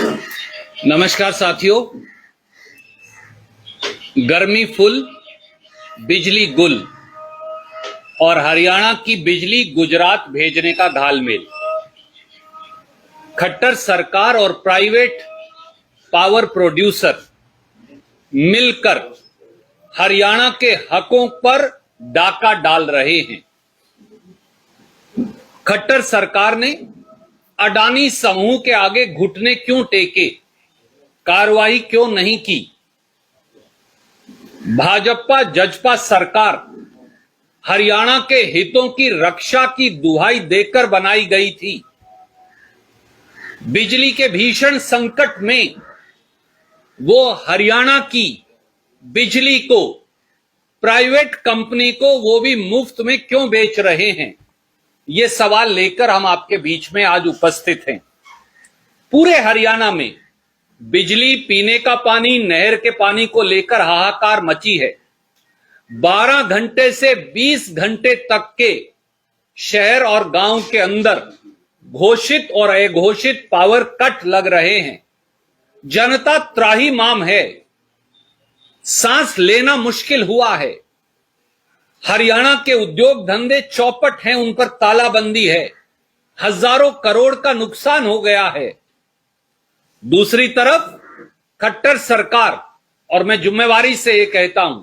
नमस्कार साथियों। गर्मी फुल, बिजली गुल और हरियाणा की बिजली गुजरात भेजने का घालमेल। खट्टर सरकार और प्राइवेट पावर प्रोड्यूसर मिलकर हरियाणा के हकों पर डाका डाल रहे हैं। खट्टर सरकार ने अडानी समूह के आगे घुटने क्यों टेके, कार्रवाई क्यों नहीं की? भाजपा जजपा सरकार हरियाणा के हितों की रक्षा की दुहाई देकर बनाई गई थी। बिजली के भीषण संकट में वो हरियाणा की बिजली को प्राइवेट कंपनी को, वो भी मुफ्त में क्यों बेच रहे हैं? ये सवाल लेकर हम आपके बीच में आज उपस्थित हैं। पूरे हरियाणा में बिजली, पीने का पानी, नहर के पानी को लेकर हाहाकार मची है। 12 घंटे से 20 घंटे तक के शहर और गांव के अंदर घोषित और अघोषित पावर कट लग रहे हैं। जनता त्राहिमाम है, सांस लेना मुश्किल हुआ है। हरियाणा के उद्योग धंधे चौपट हैं, उन पर तालाबंदी है। हजारों करोड़ का नुकसान हो गया है। दूसरी तरफ खट्टर सरकार, और मैं जिम्मेवारी से ये कहता हूं,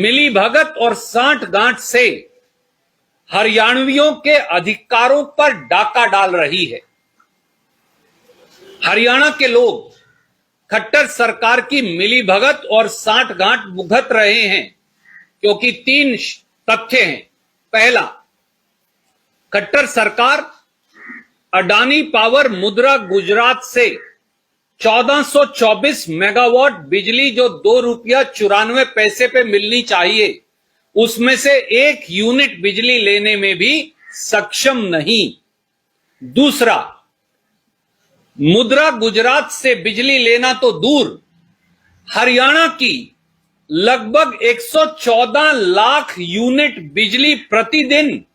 मिली भगत और सांठ-गांठ से हरियाणवियों के अधिकारों पर डाका डाल रही है। हरियाणा के लोग खट्टर सरकार की मिली भगत और सांठ-गांठ भुगत रहे हैं, क्योंकि 3 तथ्य हैं। पहला, खट्टर सरकार अडानी पावर मुद्रा गुजरात से 1424 मेगावाट बिजली, जो ₹2.94 पे मिलनी चाहिए, उसमें से 1 यूनिट बिजली लेने में भी सक्षम नहीं। दूसरा, मुद्रा गुजरात से बिजली लेना तो दूर, हरियाणा की लगभग 114 लाख यूनिट बिजली प्रतिदिन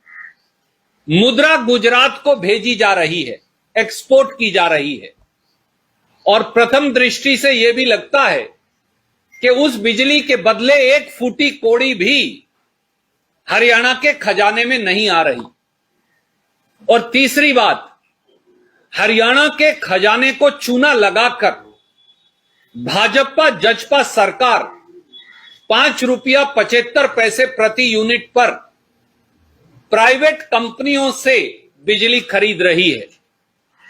मुद्रा गुजरात को भेजी जा रही है, एक्सपोर्ट की जा रही है। और प्रथम दृष्टि से यह भी लगता है कि उस बिजली के बदले 1 फूटी कौड़ी भी हरियाणा के खजाने में नहीं आ रही। और तीसरी बात, हरियाणा के खजाने को चूना लगाकर भाजपा जजपा सरकार ₹5.75 प्रति यूनिट पर प्राइवेट कंपनियों से बिजली खरीद रही है।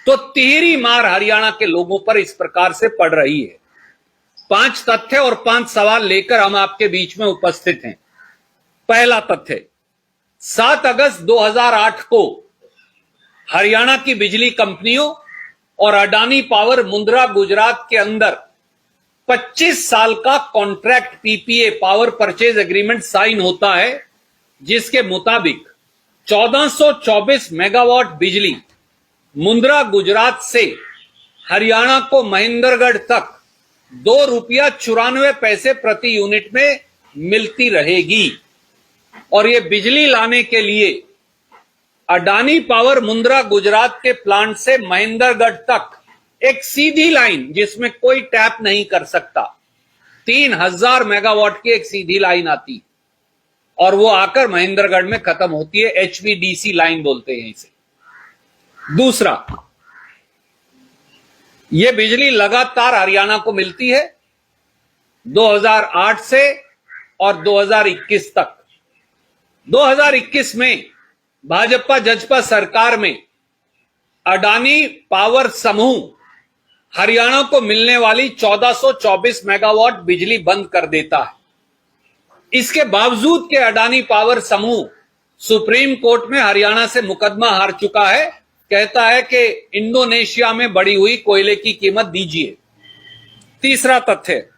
तो तिहरी मार हरियाणा के लोगों पर इस प्रकार से पड़ रही है। 5 तथ्य और 5 सवाल लेकर हम आपके बीच में उपस्थित हैं। पहला तथ्य, 7 अगस्त 2008 को हरियाणा की बिजली कंपनियों और अडानी पावर मुद्रा गुजरात के अंदर 25 साल का contract PPA, power purchase agreement sign होता है, जिसके मुताबिक 1424 मेगावाट बिजली मुद्रा गुजरात से हरियाणा को महेंद्रगढ़ तक ₹2.94 प्रति यूनिट में मिलती रहेगी। और यह बिजली लाने के लिए अडानी पावर मुद्रा गुजरात के प्लांट से महेंद्रगढ़ तक एक सीधी लाइन, जिसमें कोई टैप नहीं कर सकता, 3000 मेगावाट की एक सीधी लाइन आती और वो आकर महेंद्रगढ़ में खत्म होती है। HVDC लाइन बोलते हैं इसे। दूसरा, ये बिजली लगातार हरियाणा को मिलती है 2008 से और 2021 तक। 2021 में भाजपा जजपा सरकार में अडानी पावर समूह हरियाणा को मिलने वाली 1424 मेगावाट बिजली बंद कर देता है। इसके बावजूद के अडानी पावर समूह सुप्रीम कोर्ट में हरियाणा से मुकदमा हार चुका है। कहता है कि इंडोनेशिया में बढ़ी हुई कोयले की कीमत दीजिए। तीसरा तथ्य,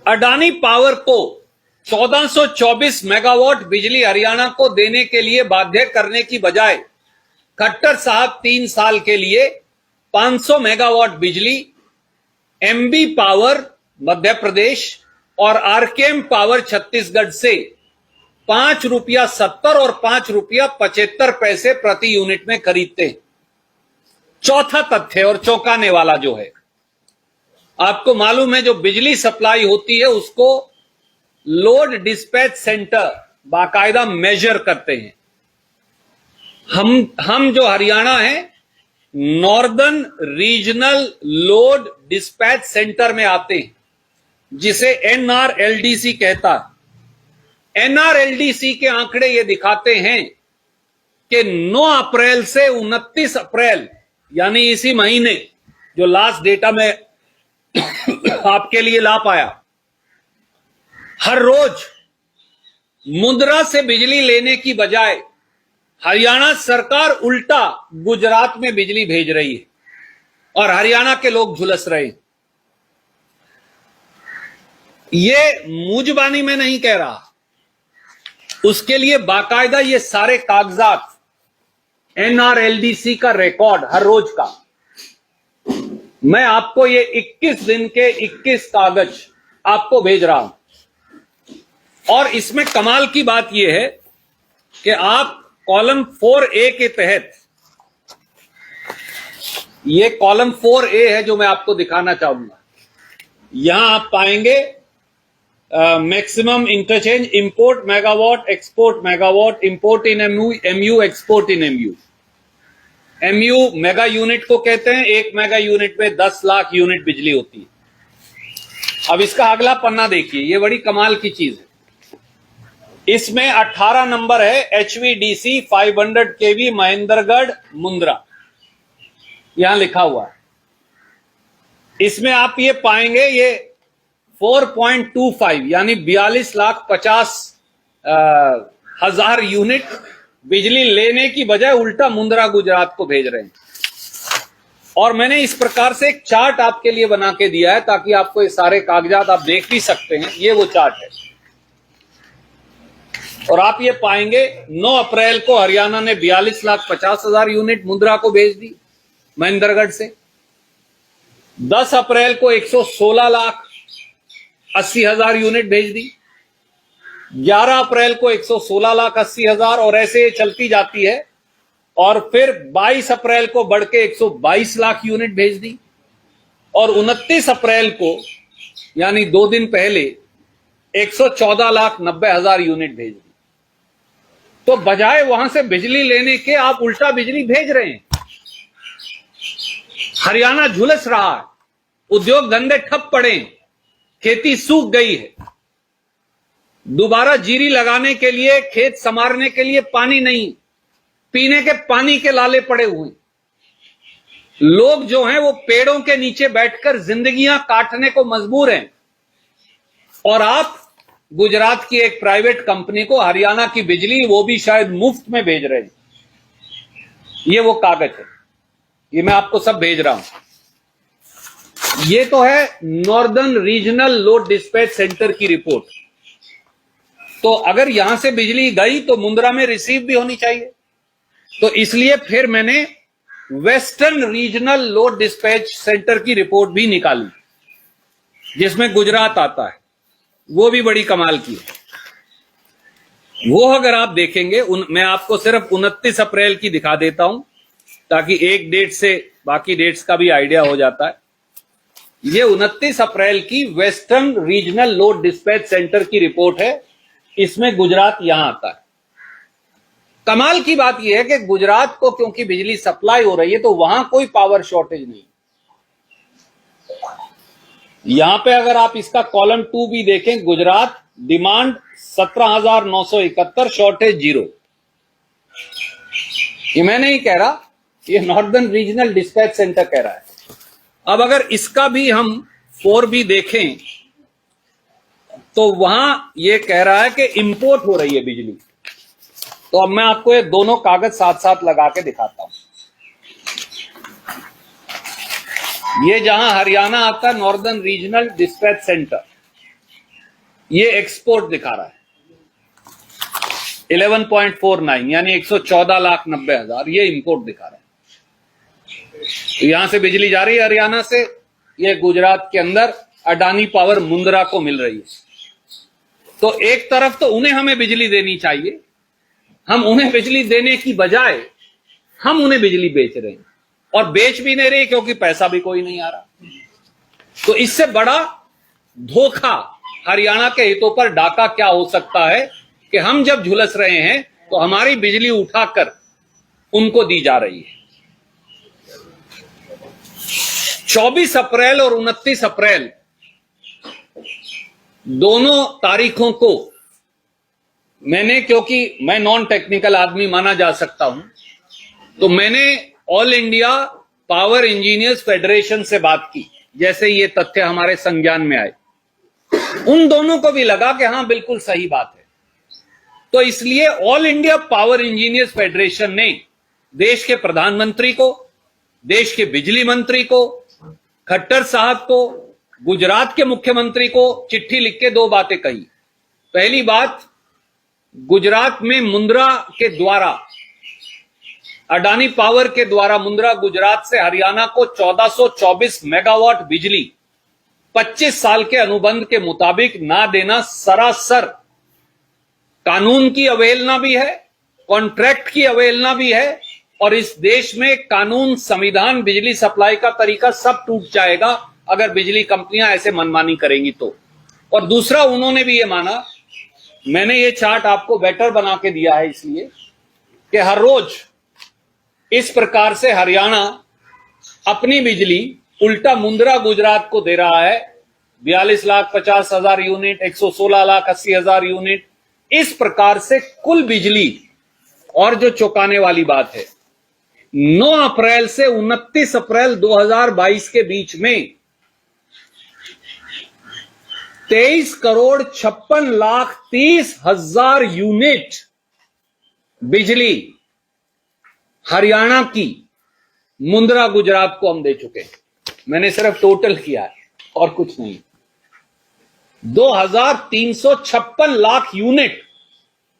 अडानी पावर को 1424 मेगावाट बिजली हरियाणा को देने के लिए बाध्य करने की बजाय खट्टर साहब 3 साल के लिए 500 मेगावाट बिजली एमबी पावर मध्य प्रदेश और आरकेएम पावर छत्तीसगढ़ से ₹5.70 और ₹5.75 प्रति यूनिट में खरीदते हैं। चौथा तथ्य और चौंकाने वाला जो है, आपको मालूम है जो बिजली सप्लाई होती है उसको लोड डिस्पैच सेंटर बाकायदा मेजर करते हैं। हम जो हरियाणा है northern regional load dispatch centre में आते हैं, जिसे एनआरएलडीसी कहता है। एनआरएलडीसी के आंकड़े ये दिखाते हैं कि 9 अप्रैल से 29 अप्रैल यानी इसी महीने, जो लास्ट डेटा में आपके लिए ला पाया, हर रोज मुंद्रा से बिजली लेने की बजाय हरियाणा सरकार उल्टा गुजरात में बिजली भेज रही है और हरियाणा के लोग झुलस रहे हैं। ये मुजबानी में नहीं कह रहा, उसके लिए बाकायदा ये सारे कागजात, एनआरएलडीसी का रिकॉर्ड हर रोज का, मैं आपको ये 21 दिन के 21 कागज आपको भेज रहा हूं। और इसमें कमाल की बात यह है कि आप कॉलम 4A के तहत, ये कॉलम 4A है जो मैं आपको दिखाना चाहूंगा, यहां आप पाएंगे maximum interchange, import megawatt, export megawatt, import in MU, export in MU. MU mega unit को कहते हैं, 1 मेगा यूनिट में 10 लाख यूनिट बिजली होती है। अब इसका अगला पन्ना देखिए, ये बड़ी कमाल की चीज है। इसमें 18 नंबर है HVDC 500 kV महेंद्रगढ़ मुंद्रा, यहां लिखा हुआ है। इसमें आप ये पाएंगे ये 4.25 यानी 42,50,000 यूनिट बिजली लेने की बजाय उल्टा मुंद्रा गुजरात को भेज रहे हैं। और मैंने इस प्रकार से एक चार्ट आपके लिए बना के दिया है ताकि आपको ये सारे कागजात आप देख भी सकते हैं। ये वो चार्ट है और आप ये पाएंगे 9 अप्रैल को हरियाणा ने 42,50,000 यूनिट मुंद्रा को भेज दी महेंद्रगढ़ से। 10 अप्रैल को 116,80,000 यूनिट भेज दी। 11 अप्रैल को 116,80,000 और ऐसे ये चलती जाती है। और फिर 22 अप्रैल को बढ़ के 122 लाख यूनिट भेज दी और 29 अप्रैल को यानी 2 दिन पहले 114,90,000 यूनिट भेज दी। तो बजाय वहां से बिजली लेने के आप उल्टा बिजली भेज रहे हैं। हरियाणा झुलस रहा है, उद्योग धंधे ठप पड़े, खेती सूख गई है, दोबारा जीरी लगाने के लिए, खेत संवारने के लिए पानी नहीं, पीने के पानी के लाले पड़े हुए। लोग जो हैं वो पेड़ों के नीचे बैठकर जिंदगियां काटने को मजबूर हैं और आप गुजरात की एक प्राइवेट कंपनी को हरियाणा की बिजली, वो भी शायद मुफ्त में भेज रहे हैं। ये वो कागज है, ये मैं आपको सब भेज रहा हूं। ये तो है northern regional load dispatch centre की रिपोर्ट। तो अगर यहां से बिजली गई तो मुंद्रा में रिसीव भी होनी चाहिए। तो इसलिए फिर मैंने western regional load dispatch centre की रिपोर्ट भी निकाली, जिसमें गुजरात आता है। वो भी बड़ी कमाल की है। वो अगर आप देखेंगे, मैं आपको सिर्फ 29 अप्रैल की दिखा देता हूं ताकि एक डेट से बाकी डेट्स का भी आइडिया हो जाता है। ये 29 अप्रैल की western regional load dispatch centre की रिपोर्ट है। इसमें गुजरात यहां आता है। कमाल की बात यह है कि गुजरात को क्योंकि बिजली सप्लाई हो रही है तो वहां कोई पावर शॉर्टेज नहीं। यहां पे अगर आप इसका कॉलम 2 भी देखें, गुजरात डिमांड 17,971, शॉर्टेज 0। ये मैं नहीं कह रहा, ये नॉर्दर्न रीजनल डिस्पैच सेंटर कह रहा है। अब अगर इसका भी हम 4 भी देखें तो वहां ये कह रहा है कि इंपोर्ट हो रही है बिजली। तो अब मैं आपको ये दोनों कागज साथ साथ लगा के दिखाता हूं। ये जहां हरियाणा आता है नॉर्दर्न रीजनल डिस्पैच सेंटर, ये एक्सपोर्ट दिखा रहा है 11.49 यानी 114,90,000। ये इंपोर्ट दिखा रहा है। तो यहां से बिजली जा रही है हरियाणा से, ये गुजरात के अंदर अडानी पावर मुंद्रा को मिल रही है। तो एक तरफ तो उन्हें हमें बिजली देनी चाहिए, हम उन्हें बिजली देने की बजाय हम उन्हें बिजली बेच रहे हैं। और बेच भी नहीं रही क्योंकि पैसा भी कोई नहीं आ रहा। तो इससे बड़ा धोखा हरियाणा के हितों पर डाका क्या हो सकता है कि हम जब झुलस रहे हैं तो हमारी बिजली उठाकर उनको दी जा रही है। 24 अप्रैल और 29 अप्रैल दोनों तारीखों को मैंने, क्योंकि मैं नॉन टेक्निकल आदमी माना जा सकता हूं, तो मैंने all India power engineers federation से बात की जैसे ये तथ्य हमारे संज्ञान में आए। उन दोनों को भी लगा कि हां बिल्कुल सही बात है। तो इसलिए all India power engineers federation ने देश के प्रधानमंत्री को, देश के बिजली मंत्री को, खट्टर साहब को, गुजरात के मुख्यमंत्री को चिट्ठी लिख के 2 बातें कही। पहली बात, गुजरात में मुंद्रा के द्वारा, अडानी पावर के द्वारा मुंद्रा गुजरात से हरियाणा को 1424 मेगावाट बिजली 25 साल के अनुबंध के मुताबिक ना देना सरासर कानून की अवहेलना भी है, कॉन्ट्रैक्ट की अवहेलना भी है, और इस देश में कानून, संविधान, बिजली सप्लाई का तरीका सब टूट जाएगा अगर बिजली कंपनियां ऐसे मनमानी करेंगी तो। और दूसरा, उन्होंने भी ये माना, मैंने ये चार्ट आपको बेटर बना के दिया है इसलिए कि हर रोज इस प्रकार से हरियाणा अपनी बिजली उल्टा मुंद्रा गुजरात को दे रहा है। 42,50,000 यूनिट, 116,80,000 यूनिट, इस प्रकार से कुल बिजली। और जो चौंकाने वाली बात है, 9 अप्रैल से 29 अप्रैल 2022 के बीच में 23,56,30,000 यूनिट बिजली हरियाणा की मुंद्रा गुजरात को हम दे चुके हैं। मैंने सिर्फ टोटल किया है और कुछ नहीं। 2,356 लाख यूनिट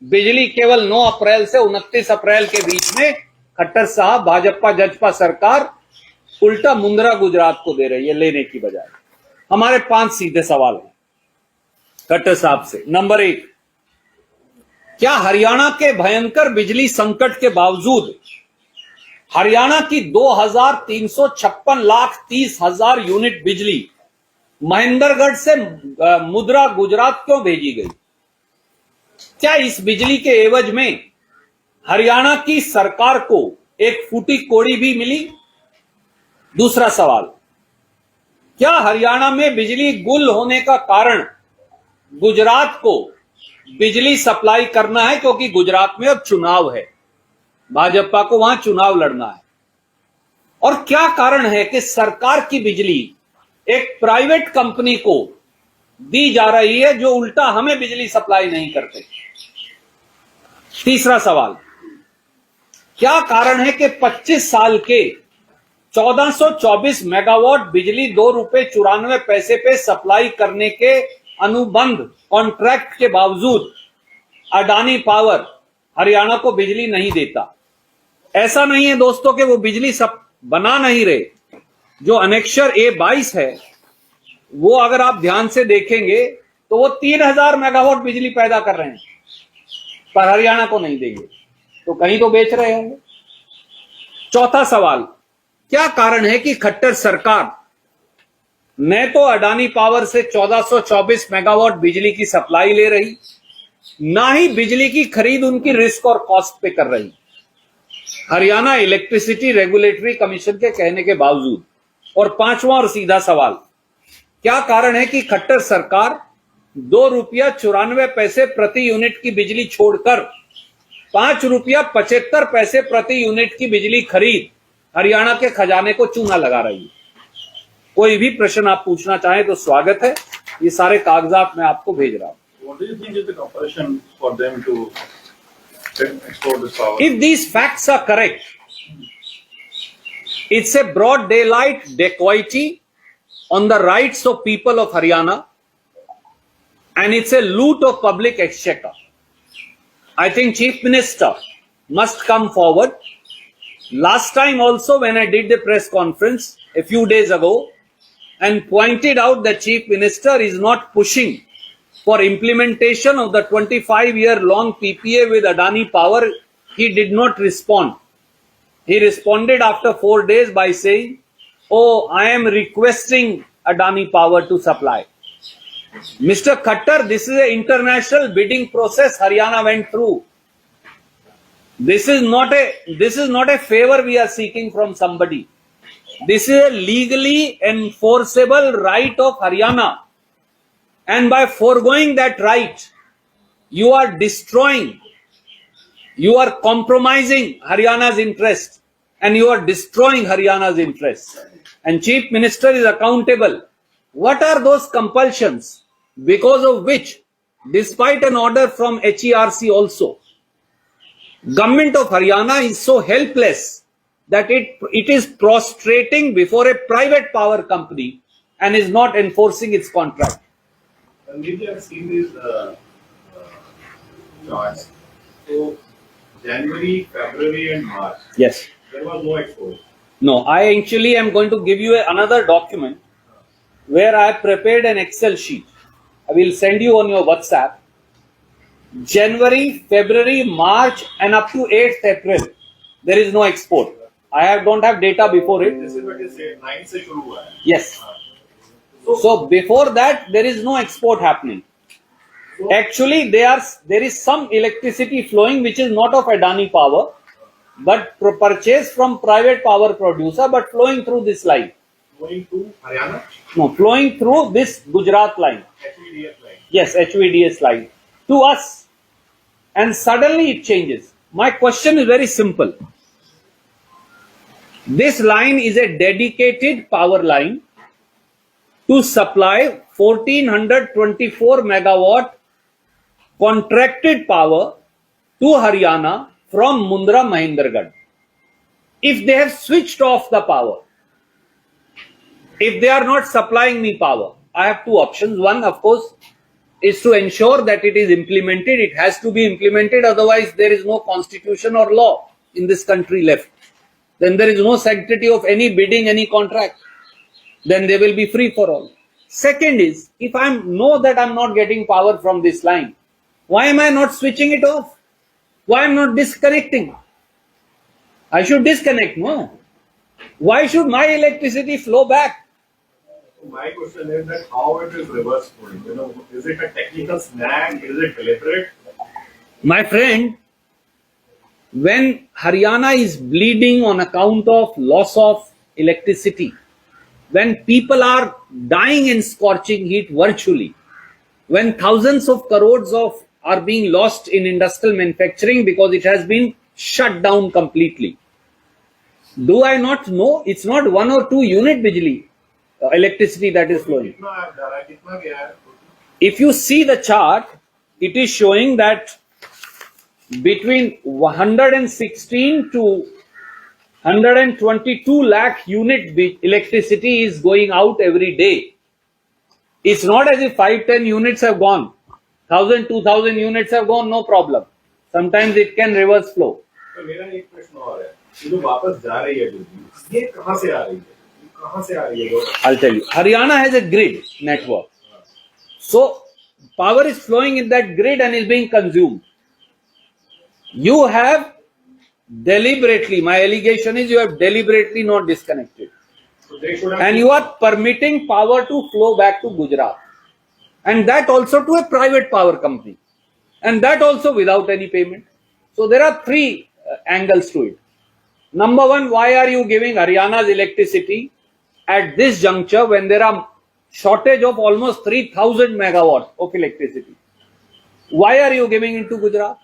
बिजली केवल 9 अप्रैल से 29 अप्रैल के बीच में खट्टर साहब, भाजपा जजपा सरकार उल्टा मुंद्रा गुजरात को दे रही है लेने की बजाय। हमारे 5 सीधे सवाल हैं खट्टर साहब से। नंबर 1, क्या हरियाणा के भयंकर बिजली संकट के बावजूद हरियाणा की 2,356,30,000 यूनिट बिजली महेंद्रगढ़ से मुंद्रा गुजरात क्यों भेजी गई? क्या इस बिजली के एवज में हरियाणा की सरकार को एक फूटी कोड़ी भी मिली? दूसरा सवाल, क्या हरियाणा में बिजली गुल होने का कारण गुजरात को बिजली सप्लाई करना है क्योंकि गुजरात में अब चुनाव है, भाजपा को वहां चुनाव लड़ना है? और क्या कारण है कि सरकार की बिजली एक प्राइवेट कंपनी को दी जा रही है जो उल्टा हमें बिजली सप्लाई नहीं करते? तीसरा सवाल, क्या कारण है कि 25 साल के 1424 मेगावाट बिजली 2 रुपए 94 पैसे पे सप्लाई करने के अनुबंध कॉन्ट्रैक्ट के बावजूद अडानी पावर हरियाणा को बिजली नहीं देता? ऐसा नहीं है दोस्तों कि वो बिजली सब बना नहीं रहे। जो अनेक्षर A22 है वो अगर आप ध्यान से देखेंगे तो वो 3,000 मेगावाट बिजली पैदा कर रहे हैं, पर हरियाणा को नहीं देंगे, तो कहीं तो बेच रहे होंगे। चौथा सवाल, क्या कारण है कि खट्टर सरकार न तो अडानी पावर से 1424 मेगावाट बिजली की सप्लाई ले रही, ना ही बिजली की खरीद उनकी रिस्क और कॉस्ट पे कर रही, हरियाणा इलेक्ट्रिसिटी रेगुलेटरी कमीशन के कहने के बावजूद? और पांचवा और सीधा सवाल, क्या कारण है कि खट्टर सरकार 2 रुपया 94 पैसे प्रति यूनिट की बिजली छोड़कर 5 रुपया 75 पैसे प्रति यूनिट की बिजली खरीद हरियाणा के खजाने को चूना लगा रही है? कोई भी प्रश्न आप पूछना चाहें तो स्वागत है, ये सारे कागजात मैं आपको भेज रहा हूं। What do you think is the compulsion for them to export this power? If these facts are correct, it's a broad daylight dacoity on the rights of people of Haryana, and it's a loot of public exchequer. I think Chief Minister must come forward. Last time also when I did the press conference a few days ago and pointed out that Chief Minister is not pushing for implementation of the 25-year long PPA with Adani Power, he did not respond. He responded after 4 days by saying, "Oh, I am requesting Adani Power to supply." Mr. Khattar, this is an international bidding process Haryana went through. This is not a favor we are seeking from somebody. This is a legally enforceable right of Haryana. And by foregoing that right, you are destroying, you are compromising Haryana's interest, and you are destroying Haryana's interest. And Chief Minister is accountable. What are those compulsions because of which, despite an order from HERC also, Government of Haryana is so helpless that it is prostrating before a private power company and is not enforcing its contract. Maybe I've seen these charts. So January, February, and March, Yes. there was no export. No, I actually am going to give you another document where I have prepared an Excel sheet. I will send you on your WhatsApp. January, February, March, and up to 8th April, there is no export. Don't have data before it. This is what you said. 9 से शुरू हुआ है. Yes. So before that, there is no export happening. Actually, there is some electricity flowing which is not of Adani Power, but purchased from private power producer, but flowing through this line. Going to Haryana, No, flowing through this Gujarat line. HVDF line. Yes, HVDS line. To us. And suddenly it changes. My question is very simple. This line is a dedicated power line to supply 1424 megawatt contracted power to Haryana from Mundra Mahendragarh. If they have switched off the power, if they are not supplying me power, I have two options. One, of course, is to ensure that it is implemented. It has to be implemented, otherwise there is no constitution or law in this country left. Then there is no sanctity of any bidding, any contract. Then they will be free for all. Second is, if I know that I am not getting power from this line, why am I not switching it off? Why am I not disconnecting? I should disconnect, no? Why should my electricity flow back? So my question is that how it is reverse flowing? You know, is it a technical snag? Is it deliberate? My friend, when Haryana is bleeding on account of loss of electricity, when people are dying in scorching heat virtually, when thousands of crores are being lost in industrial manufacturing because it has been shut down completely, do I not know it's not 1 or 2 unit bijli, electricity that is flowing? कितना गया है? If you see the chart, it is showing that between 116 to 122 lakh unit electricity is going out every day. It's not as if 5-10 units have gone. 1,000-2,000 units have gone, no problem. Sometimes it can reverse flow. तो मेरा एक प्रश्न और है. ये जो वापस जा रही है बिजली, ये कहाँ से आ रही है? कहाँ से आ रही है? I'll tell you. Haryana has a grid network. So power is flowing in that grid and is being consumed. You have deliberately, my allegation is you have deliberately not disconnected. So they should have. And you are permitting power to flow back to Gujarat. And that also to a private power company. And that also without any payment. So there are 3 angles to it. Number one, why are you giving Haryana's electricity at this juncture when there are shortage of almost 3,000 megawatts of electricity? Why are you giving it to Gujarat?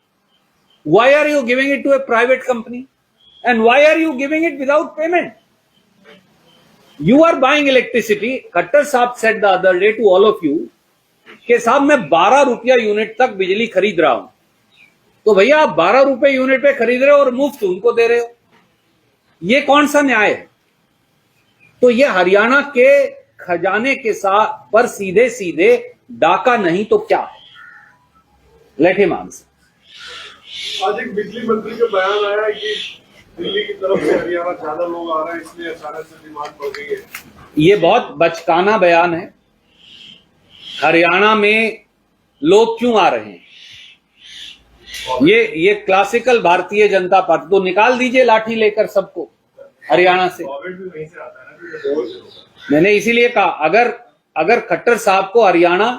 Why are you giving it to a private company? And why are you giving it without payment? You are buying electricity. Khattar Saab said the other day to all of you, कि साहब मैं 12 रुपया unit तक बिजली खरीद रहा हूं. तो भैया आप 12 रुपए यूनिट पे खरीद रहे हो और मुफ्त उनको दे रहे हो. ये कौन सा न्याय है? तो ये हरियाणा के खजाने के साथ पर सीधे सीधे डाका नहीं तो क्या? Let him answer. आज एक बिजली मंत्री का बयान आया है कि दिल्ली की तरफ से हरियाणा ज्यादा लोग आ रहे हैं, इसलिए अचानक से डिमांड बढ़ गई है. ये बहुत बचकाना बयान है. हरियाणा में लोग क्यों आ रहे हैं? ये क्लासिकल भारतीय जनता पार्टी, तो निकाल दीजिए लाठी लेकर सबको हरियाणा से। कोविड भी वहीं से आता है ना, तो मैंने इसीलिए कहा, अगर खट्टर साहब को हरियाणा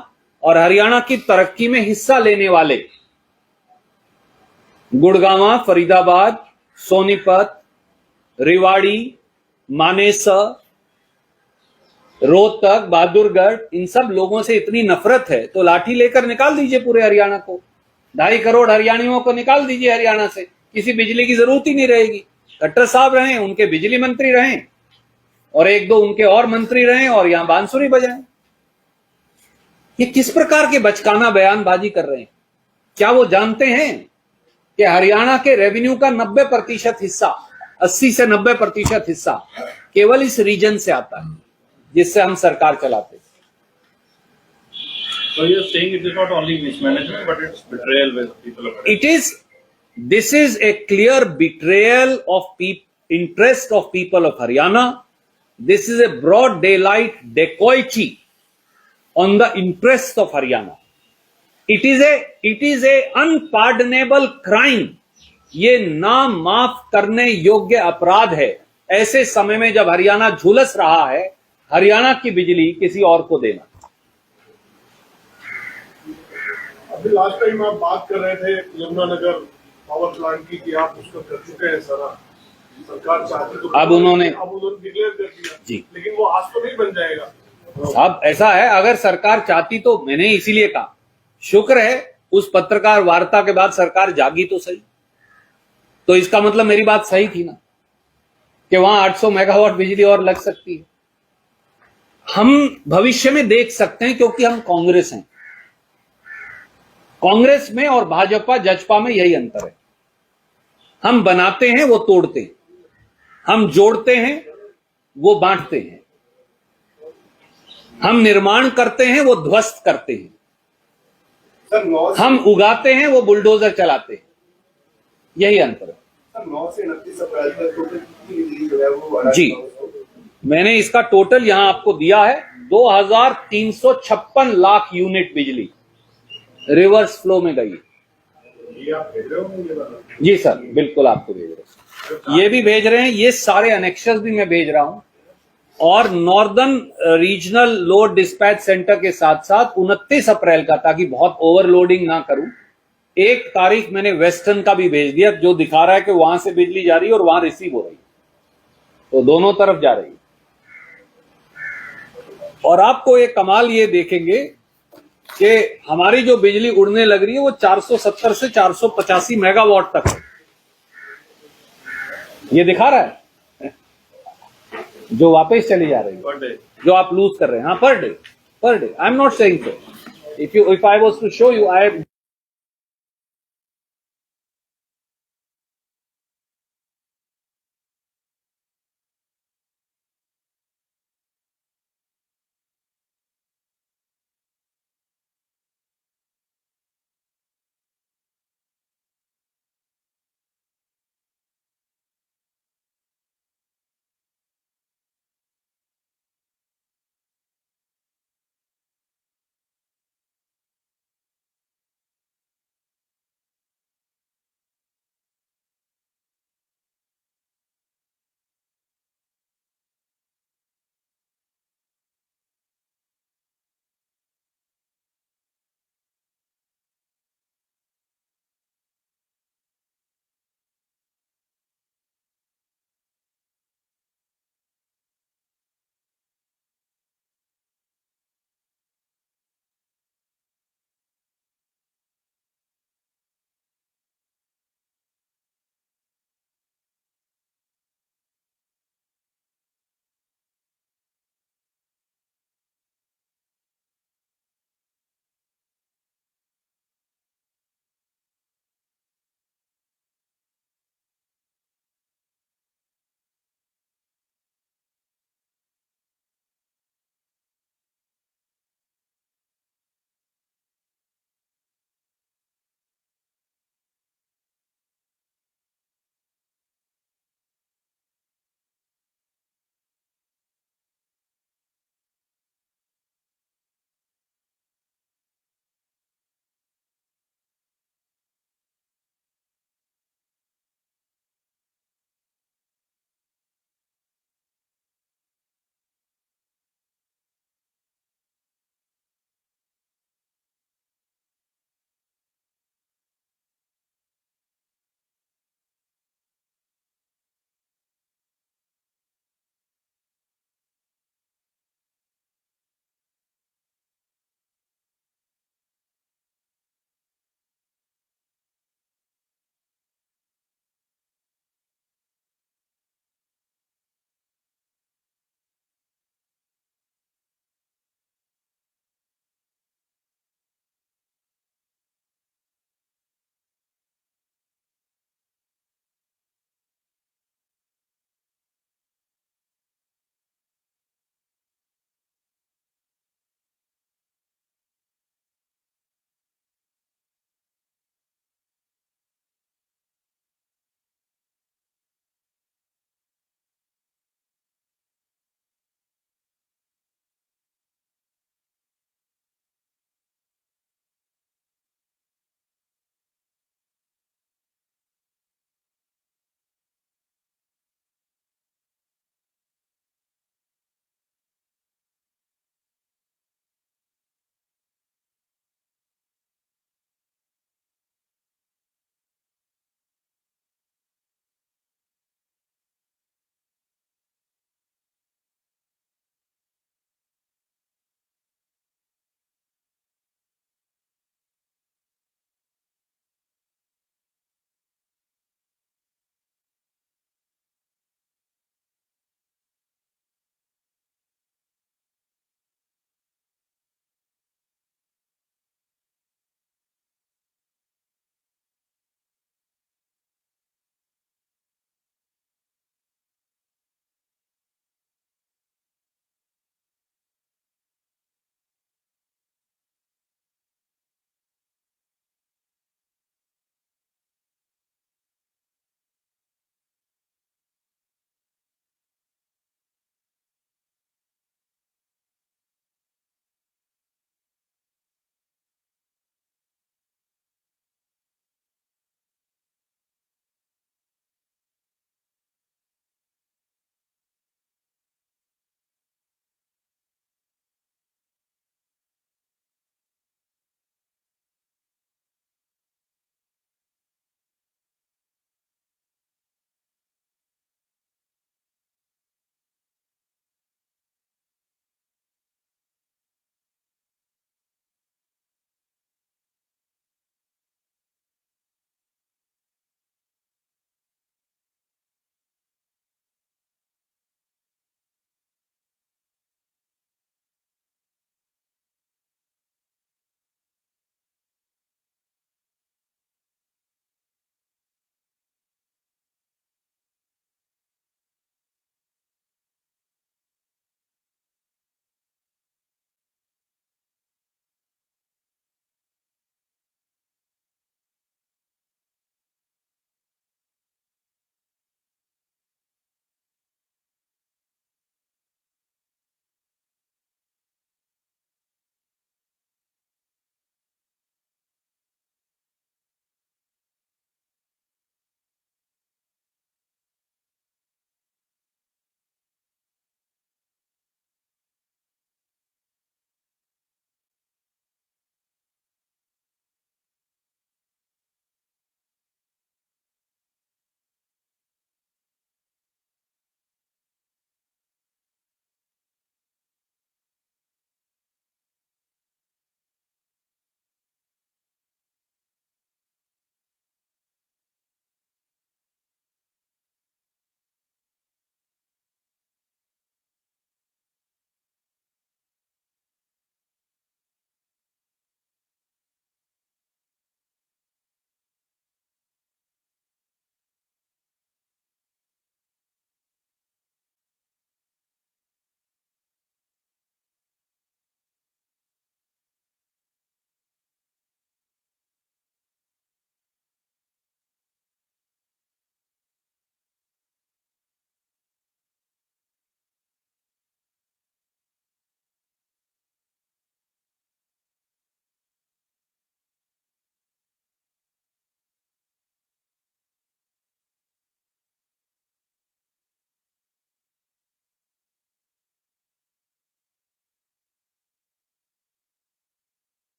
और हरियाणा की तरक्की में हिस्सा लेने वाले गुड़गांव, फरीदाबाद, सोनीपत, रेवाड़ी, मानेसर, रोहतक, बहादुरगढ़, इन सब लोगों से इतनी नफरत है तो लाठी लेकर निकाल दीजिए पूरे हरियाणा को। 2.5 करोड़ हरियाणियों को निकाल दीजिए हरियाणा से, किसी बिजली की जरूरत ही नहीं रहेगी। खट्टर साहब रहें, उनके बिजली मंत्री रहें, और 1-2 उनके और मंत्री रहें, और यहां बांसुरी बजाएं। ये किस प्रकार के बचकाना बयानबाजी कर रहे हैं? क्या वो जानते हैं कि हरियाणा के रेवेन्यू का 90% हिस्सा, 80 से 90% हिस्सा केवल इस रीजन से आता है जिससे हम सरकार चलाते हैं। So you're saying it is not only mismanagement, but it's betrayal with people of This is a clear betrayal of interest of people of Haryana. This is a broad daylight dacoity on the interests of Haryana. It is a unpardonable crime. ये ना माफ करने योग्य अपराध है ऐसे समय में जब हरियाणा झुलस रहा है हरियाणा की बिजली किसी और को देना। अभी लास्ट टाइम आप बात कर रहे थे यमुनानगर पावर प्लांट की कि आप उसको कर चुके हैं सारा, सरकार चाहती तो अब उन्होंने डिक्लेयर कर दिया जी, लेकिन वो आज तो नहीं बन जाएगा। अब ऐसा है, अगर सरकार चाहती तो, मैंने इसीलिए कहा शुक्र है उस पत्रकार वार्ता के बाद सरकार जागी तो सही, तो इसका मतलब मेरी बात सही थी ना कि वहां 800 मेगावाट बिजली और लग सकती है। हम भविष्य में देख सकते हैं क्योंकि हम कांग्रेस हैं। कांग्रेस में और भाजपा जजपा में यही अंतर है, हम बनाते हैं वो तोड़ते हैं, हम जोड़ते हैं वो बांटते हैं, हम निर्माण करते हैं वो ध्वस्त करते हैं, सर 9 हम उगाते हैं वो बुलडोजर चलाते हैं, यही अंतर है। सर 9 से 29 अप्रैल तक टोटल कितनी बिजली जो है वो बढ़ा जी, मैंने इसका टोटल यहां आपको दिया है, 2356 लाख यूनिट बिजली रिवर्स फ्लो में गई। ये आप भेज रहे हो मुझे वाला? जी सर, बिल्कुल आपको भेज रहे हैं, ये भी भेज रहे हैं, ये सारे अनेक्शंस भी मैं भेज रहा हूं, और northern regional load dispatch centre के साथ साथ 29 अप्रैल का, ताकि बहुत ओवरलोडिंग ना करूं, 1 तारीख मैंने वेस्टर्न का भी भेज दिया जो दिखा रहा है कि वहां से बिजली जा रही है और वहां रिसीव हो रही है, तो दोनों तरफ जा रही है। और आपको एक कमाल ये देखेंगे कि हमारी जो बिजली उड़ने लग रही है वो 470 से 485 मेगावाट तक है, ये दिखा रहा है, जो वापस चली जा रही है, जो आप लूज कर रहे हैं। हाँ, पर डे I am not saying so, if I was to show you, I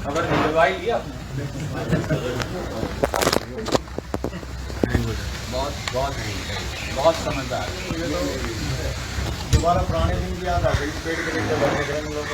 खबर निकलवाई लिया आपने? बहुत समझदार। दोबारा पुराने दिन की याद आ गई, पेड़ के नीचे बैठे थे हम लोग।